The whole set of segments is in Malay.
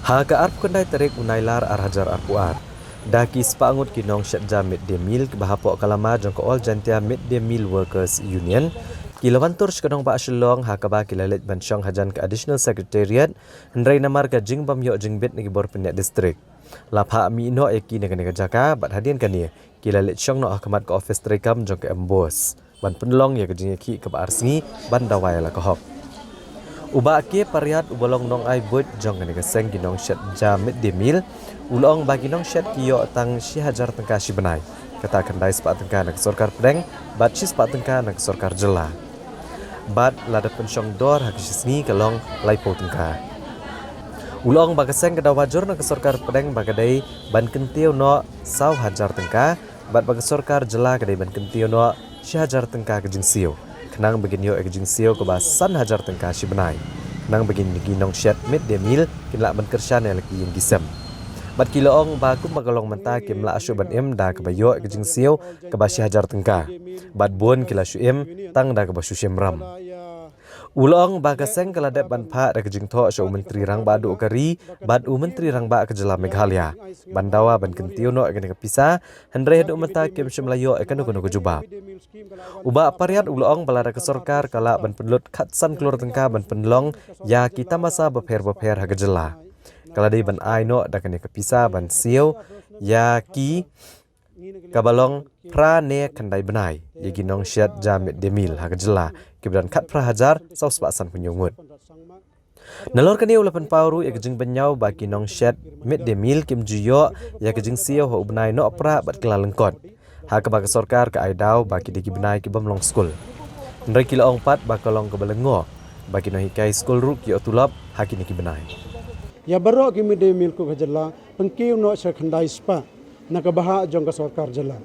Haga arp kandai terik unailar arhajar arpuar. Daki sepangut kinong syatja midday meal kebahapok kalama jangko all jantia midday meal workers union. Kilawantur sekanong ba asyulong hakaba kilalit bansyong hajan ke additional secretariat hendrai namar ka jing bamyok jingbit negi bor penyak distrik. Lapha mi ino eki nega jaka bat hadian kani kilalit syong no hakamat ke office trikam jangko embos. Ban penlong ya kejing eki ke ba arsengi ban dawai la kahok. Uba ke pariat ubalong nong ai bud jong nega seng ginong syat ja midday meal ulong bagi nong syat kiyo tang si hajar tengka si benai. Kata kendai sepak tengka nak sorkar pedeng bat si sepak tengka nak sorkar jela. Bat lada pensyong dor hakisni kalong laipo tengka. Ulong bagaseng kada wajur nak sorkar pedeng bagadai ban kentiu no saw hajar tengka bat bagasorkar jela kadai ban kentiu no si hajar tengka kejing siu. Kenang begini yo kejing siu ke basan hajar tengka si benai. Kenang begini ginong syat midday meal kinlak ban kersyan yang lagi yang gisem. Bat kiloong baku magalong menta kim la asyu ban im da ke bayo kejing siu ke basi hajar tengka. Bat bun kila syu im tang da ke basu syemram. Ulong bagaseng keladep ban pha da kejing tho syu menteri rang ba du kari bat u menteri rang ba ke jela Meghalaya. Bandawa ban kentiu no ke pisa hendre du menta kim syemlayo ekanu kuno ke jubab. Uba pariat ulong balada ke sorkar kala ban penlut khatsan keluar tengka ban penlong ya kita masa beper haga jela. Kala dei ban aino da kene kepisa ban siu ya ki kabalong pra ne kandai benai ya ginong syat jamit demil haga jela kibran khat pra hajar saus baksan penyungut. Nalor kani ulapan pauru ya kejing benyau bagi nong syat midday meal kim juyo ya kejing siu ho benai no pra bat kelalengkot. Hak bagi sorkar ke aidau bagi digi benai ki bamlong skul. Ndrai kila ong pat bakalong ke belengo bagi no hikai skul ru ki otulap hakini ki benai. Ya baru ki midday meal ko jela pengkiu no sa khandai spa na ka baha jong ka sarkar jela.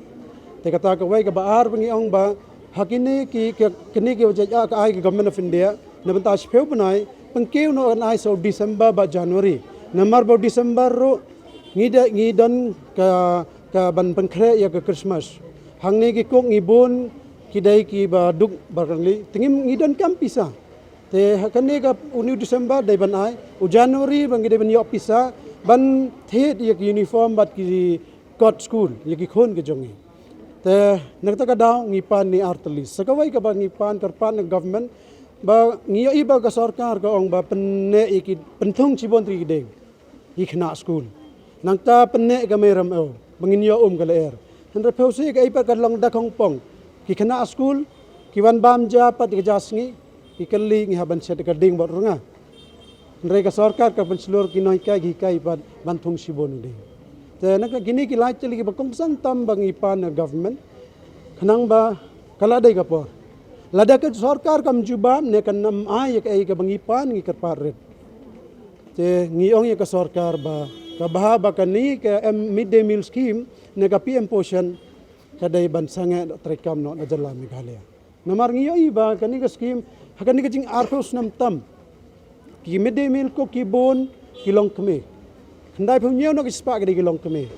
Te kata ka wai ka baar pengi ong ba hakini ki kini ki wajah ka ai government of India na banta speu benai pengkiu no an ai so December ba January. Namar ba December ru ngidon ka ban pengkre ya ke Christmas. Hang ni ki kok ngibun kidai ki ba duk barangli tingim ngidon kam pisah. Te kani ka uni December dai ban ai u January bang dai ban yo pisah ban thet ya ki uniform bat ki court school ya ki khon ke jongi. Te nakta ka daw ngipan ni artli sakawai ka ba ngipan karpan ng government ba ngiyo iba ka sarkar ka ong ba penne iki penthong chibon tri deng ikna school. Nangta penne ka meram o banginyo ka leer. Hendra peusi ka ipa ka long da kongpong ki khna school ki wan bam ja pat ka jasngi ikali ngi haban set ka ding bot runga ndre ka sarkar ka penslur ki noi ka gi kai pat banthung sibon ding te nak gini ki lai chali ki bakong san tam bang ipan na government khanang ba kala dai ka por lada ka sarkar kam jubam ne kan nam ai ka bang ipan ngi karpar red te ngi ong ka sarkar ba ka bahaba ka ni ka midday meal scheme ne ka PM portion kadai ban sange trekam no na jala Meghalaya namar ngiyo iba kani ka scheme hakan ni kajing arpos nam tam ki midday meal ko ki bon kilong keme khandai phunyo no kispa ka kilong keme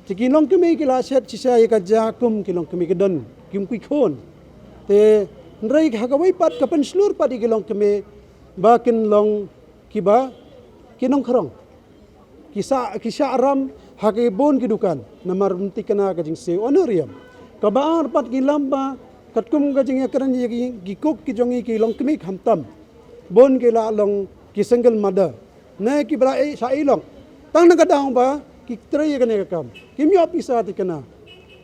ti kilong keme ki la set chisa ka jakum kilong keme kedon kim kui khon te ndrai hakawai pat ka pen slur pat kilong keme ba kin long ki ba kinong khrong kisa aram hake bon ki dukan namar mti kana kajing se honorium ka baar pat ki lamba katkum kajing yakran gi kok ki jongi ki long kemi khamtam bon ke la long ki single mother na ki bra e sa ilong tang na kadang ba ki tray ka ne kam kim yo pisa ti kana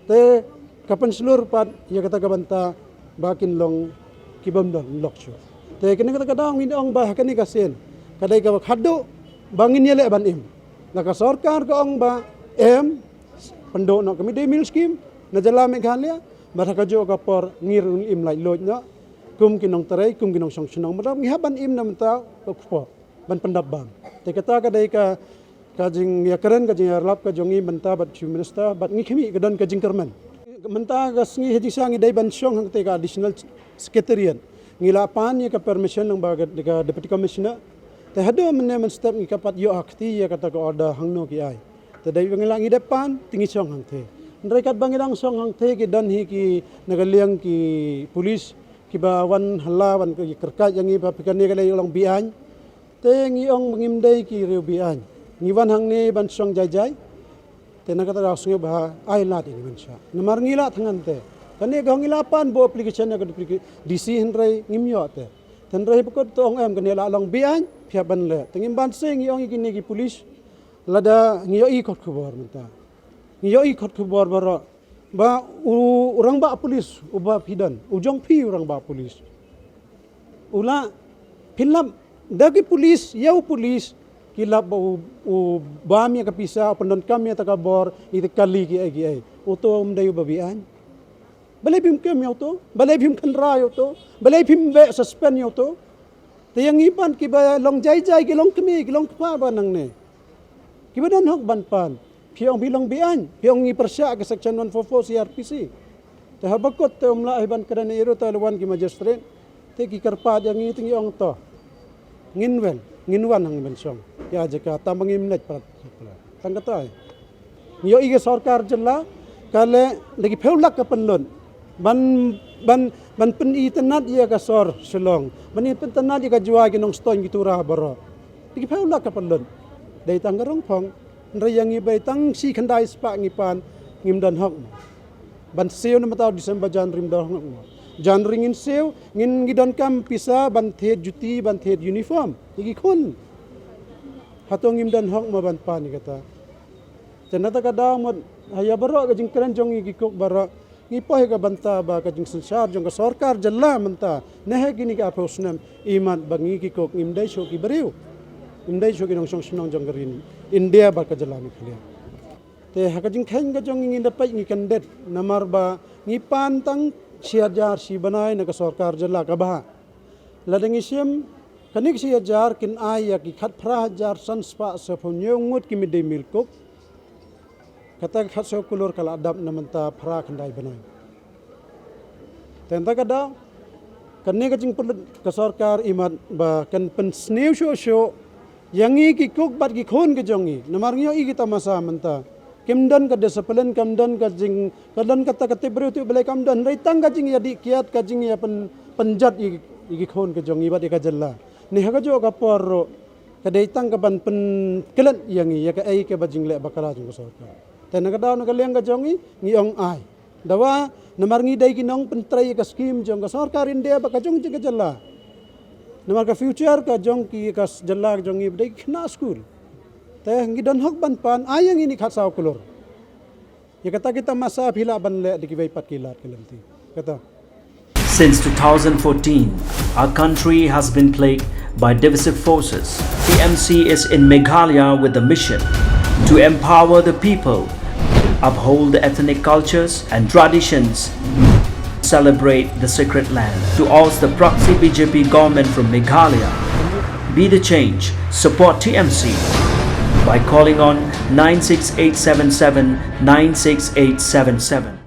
te kapan slur pat ya kata kabanta bakin long ki bam don loksho te kene kata kadang min ong ba hakani kasen kadai ka khaddo bangin yele ban im naka sarkar ka ong ba em pendo no kami midday meal scheme na jala Meghalaya Mata jo ka por ngir im lai loj no kum kinong tarai kum kinong song sunong madam ngihaban im nam ta ko ban pendap bang te kata ka dai ka jing ya keren ka jing lap ka jongi menta bat chief minister bat ngi khimi ka don ka jing kerman menta ga sngi heji sangi dai ban song hang te ka additional secretariat ngila pan ya ka permission ng bagat ka deputy commissioner te hado men step ngi ka pat yo akti ya kata ka order hang no ki ai te dai ngila ngi depan tingi song hang te ndrai kat bangidang song hang the ki dan hi ki nagaliang ki police ki ba wan hala wan ki kerkat yang i ba pikani ka long bian te ngi ong mangimdai ki riu bian ngiwan hang ni ban song jai jai te na kata rak sungai bah ai lat ini ban sha namar ngila thangan te kane gong ilapan bo application na ka DC henrai ngimyo te tenrai pokot tong em kane la long bian phia ban le tengim ban sing yong ikini ki police lada ngiyo i khot khubor menta ngiyo i khot khubor baro ba urang ba police uba pidan ujong pi urang ba police ula pilap dagi police yau police kilap u bami ka pisa pendon kami takabor itu kali ki ai uto mdayu babian balai bim kem yo to balai bim khanra yo to balai bim be suspend yo to tayang ipan ki ba long jai jai ki long kemi ki long pa ba nang ne ki ba don hok ban pan phiong bilong bian phiong ngi persya ke section 144 CRPC te habakot te umla iban kadane iro talwan ki magistrate te ki karpa yang ngi ting yong to nginwan hang bensong ya jaka tamangim net pat tangkatai yo ige sarkar jilla kale lagi pheulak ka penlon ban pen itenat ya ka sor selong ban itenat ya ka jua ki nong ston ki turah baro lagi pheulak ka penlon dai tanggarong phong nrayangi bai tang si khandai spa ngipan ngimdan hok ban seo na mataw Disember jan rim dor hok jan ringin seo ngin gidon kam pisa ban thet juti ban thet uniform igi khon hatong ngimdan hok ma ban pan kata janata kada mod haya baro ka jing kran jong igi kok baro ngipoy ka banta ba ka jing sansar jong ka sarkar jalla manta nehe gini ka posnam iman bangi ki kok ngimdai sho ki bariu imdai sho ki nong song snong jong garin India ba ka jalla mi khlia te hakajing khain ga jong ngi dapai ngi kandet namar ba ngi pan tang siajar si banai na ka sarkar jalla ka ba ladang isim kanik siajar kin aya ki khat phra jar sanspa sa phonyongut ki midday meal kok kata khat so kulur kala adab namanta phra khandai banai tenta kada kanne ka jing pulut ka sarkar imat ba kan pen sneu sho yangi ki kok bat ki khon ke jongi namar ngyo i kita masa menta kemdan ka discipline kamdan ka jing kadan kata kate bru tu belai kamdan rai tang ka jing ya di kiat ka jing ya penjat i khon ke jongi bat ka jalla ni ha ka jo ka porro ka dei tang ka ban pen kelat yangi ya ka ai ke bajing le bakara jong sarkar ten ka daw na ka leng ka jongi ngi ong ai dawa namar ngi dai ki nong pentrai ka scheme jong ka sarkar India ba ka jong ka jalla namar ka future ka jong ki ka jalla jong i dai khna school te ngi don hok ban pan ayang ini khat saw kulur ya kata kita masa phila ban le di ki bai pat kilat kelamti kata Since 2014, our country has been plagued by divisive forces. TMC is in Meghalaya with the mission to empower the people, uphold the ethnic cultures and traditions, celebrate the sacred land. To oust the proxy BJP government from Meghalaya, be the change, support TMC by calling on 96877 96877.